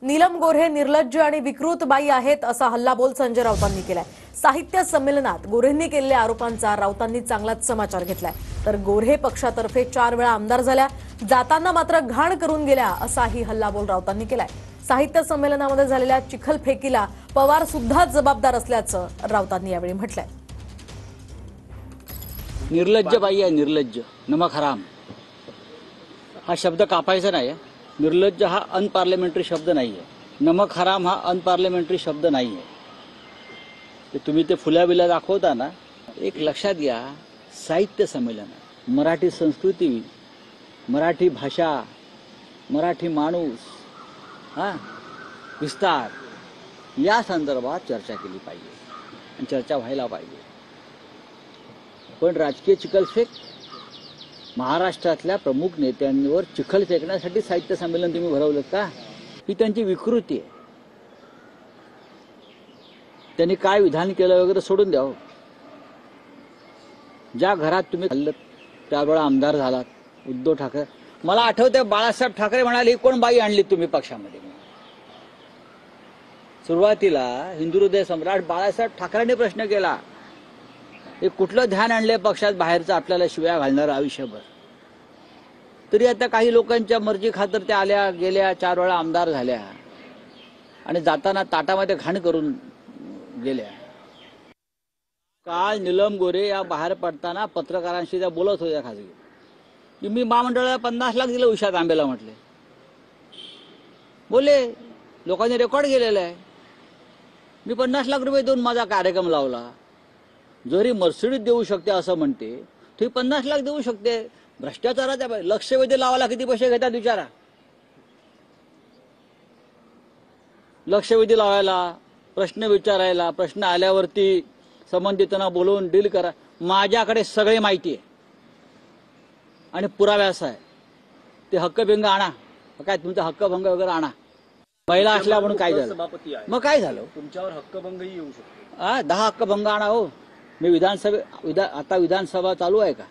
नीलम गोऱ्हे निर्लज्ज आणि विकृत बाई आहेत असा हल्लाबोल संजय राऊतांनी केलाय। साहित्य संमेलनात गोऱ्हेंनी केलेल्या आरोपांचा राऊतांनी चांगलाच समाचार घेतलाय। तर गोऱ्हे पक्षातर्फे 4 वेळा आमदार झाल्या, जाताना मात्र घाण करून गेल्या असाही हल्लाबोल राऊतांनी केलाय। साहित्य संमेलनामध्ये झालेल्या चिखलफेकीला पवार सुद्धा जबाबदार असल्याचं राऊतांनी यावेळी म्हटलंय। निर्लज्ज बाई आहे, निर्लज्ज, नमक हराम हा शब्द कापायचा नाही। निर्लज्ज हा अनपार्लिमेंटरी शब्द नाही आहे। नमक हराम हा अनपार्लिमेंटरी शब्द नाही आहे। ते तुम्ही ते फुल्याबिल्या दाखवता ना, एक लक्षात घ्या, साहित्य संमेलन मराठी संस्कृती, मराठी भाषा, मराठी माणूस विस्तार या संदर्भात चर्चा केली पाहिजे आणि चर्चा व्हायला पाहिजे। पण राजकीय चिखलफेक, महाराष्ट्रातल्या प्रमुख नेत्यांवर चिखल फेकण्यासाठी साहित्य संमेलन तुम्ही भरवलं का? ही त्यांची विकृती आहे। त्यांनी काय विधान केलं वगैरे सोडून द्यावं। ज्या घरात तुम्ही खाल्लं त्यावेळेला आमदार झालात, उद्धव ठाकरे, मला आठवतंय बाळासाहेब ठाकरे म्हणाले, कोण बाई आणली तुम्ही पक्षामध्ये? सुरुवातीला हिंदू हृदय सम्राट बाळासाहेब ठाकरेंनी प्रश्न केला, हे कुठलं ध्यान आणलंय पक्षात बाहेरचं आपल्याला शिव्या घालणारं आयुष्यभर? तरी आता काही लोकांच्या मर्जी खातर त्या आल्या गेल्या, 4 वेळा आमदार झाल्या आणि जाताना ताटामध्ये घाण करून गेल्या। काल नीलम गोऱ्हे या बाहेर पडताना पत्रकारांशी त्या बोलत होत्या खाजगी, की मी महामंडळाला 50 लाख दिलं उषा तांबेला म्हटले। बोले, लोकांनी रेकॉर्ड केलेलं आहे, मी 50 लाख रुपये देऊन माझा कार्यक्रम लावला। जरी मर्सिडीज देऊ शकते असं म्हणते, ती 50 लाख देऊ शकते। भ्रष्टाचाराच्या लक्षवेधी लावायला किती पैसे घेतात विचारा। लक्षवेधी लावायला, प्रश्न विचारायला, प्रश्न आल्यावरती संबंधितांना बोलवून डील करा। माझ्याकडे सगळे माहिती आहे आणि पुराव्यास आहे। ते हक्कभंग आणा, काय तुमचा हक्कभंग वगैरे आणा। महिला असल्या म्हणून काय झालं? मग काय झालं? तुमच्यावर हक्कभंगही येऊ शकतो। 10 हक्कभंग आणा हो। मी आता विधानसभा चालू आहे का?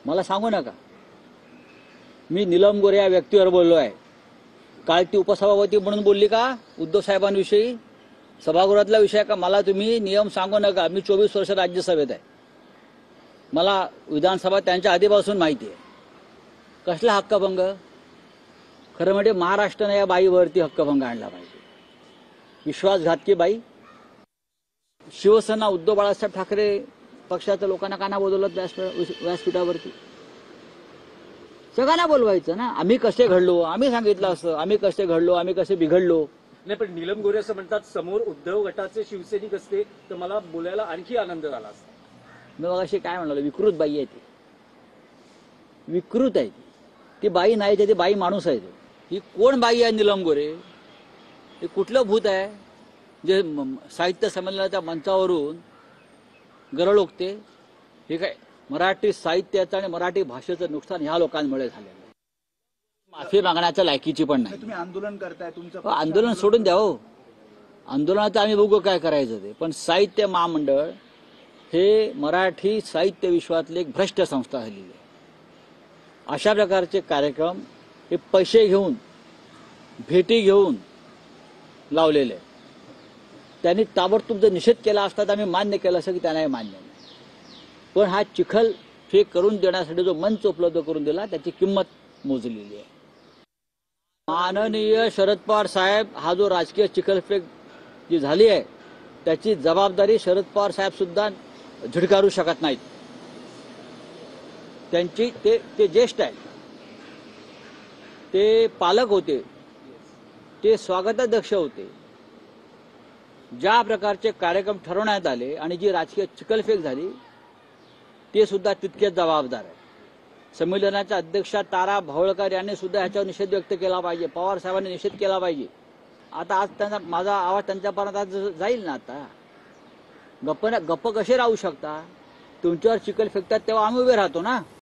मला सांगू नका। मी नीलम गोऱ्हे या व्यक्तीवर बोललो आहे। काल ती उपसभापती म्हणून बोलली का उद्धव साहेबांविषयी? सभागृहातला विषय का? मला तुम्ही नियम सांगू नका। मी 24 वर्ष राज्यसभेत आहे, मला विधानसभा त्यांच्या आधीपासून माहिती आहे। कसला हक्कभंग? खरं म्हणजे महाराष्ट्राने या बाईवरती हक्कभंग आणला पाहिजे। विश्वासघातकी बाई। शिवसेना उद्धव बाळासाहेब ठाकरे पक्षाच्या लोकांना का ना बोलवलं व्यासपीठावरती? सगळ्यांना बोलवायचं ना। आम्ही कसे घडलो, आम्ही सांगितलं असं, आम्ही कसे घडलो, आम्ही कसे बिघडलो। नाही, पण नीलम गोऱ्हे असं म्हणतात, समोर उद्धव गटाचे शिवसैनिक असते तर मला बोलायला आणखी आनंद झाला असता। मी अशी काय म्हणालो, विकृत बाई आहे ती, विकृत आहे ती बाई नाही, ती बाई माणूस आहे। ही कोण बाई आहे नीलम गोऱ्हे? हे कुठलं भूत आहे जे साहित्य संमेलनाच्या मंचावरून गरळ ओकते? हे काय मराठी साहित्याचं आणि मराठी भाषेचं नुकसान ह्या लोकांमुळे झालेलं आहे। माफी मागण्याच्या लायकीची पण नाही। तुम्ही आंदोलन करताय, तुमचं आंदोलन सोडून द्या हो। आंदोलनाचं आम्ही बघू काय करायचं ते। पण साहित्य महामंडळ हे मराठी साहित्य विश्वातली एक भ्रष्ट संस्था झालेली आहे। अशा प्रकारचे कार्यक्रम हे पैसे घेऊन, भेटी घेऊन लावलेले। त्यांनी ताबडतोब जर निषेध केला असता तर आम्ही मान्य केलं असं, की त्यांना हे मान्य नाही। पण हा चिखल फेक करून देण्यासाठी जो मंच उपलब्ध करून दिला त्याची किंमत मोजलेली आहे। माननीय शरद पवार साहेब, हा जो राजकीय चिखलफेक जी झाली आहे त्याची जबाबदारी शरद पवार साहेब सुद्धा झिडकारू शकत नाहीत। त्यांची ते ज्येष्ठ आहेत, ते पालक होते, ते स्वागताध्यक्ष होते। ज्या प्रकारचे कार्यक्रम ठरवण्यात आले आणि जी राजकीय चिखलफेक झाली ते सुद्धा तितकेच जबाबदार आहे। संमेलनाच्या अध्यक्षा तारा भवळकर यांनी सुद्धा ह्याच्यावर निषेध व्यक्त केला पाहिजे, पवार साहेबांनी निषेध केला पाहिजे। आता आज त्यांना माझा आवाज त्यांच्यापर्यंत आज जाईल ना। आता गप्प कसे राहू शकता? तुमच्यावर चिखल फेकतात तेव्हा आम्ही उभे राहतो ना।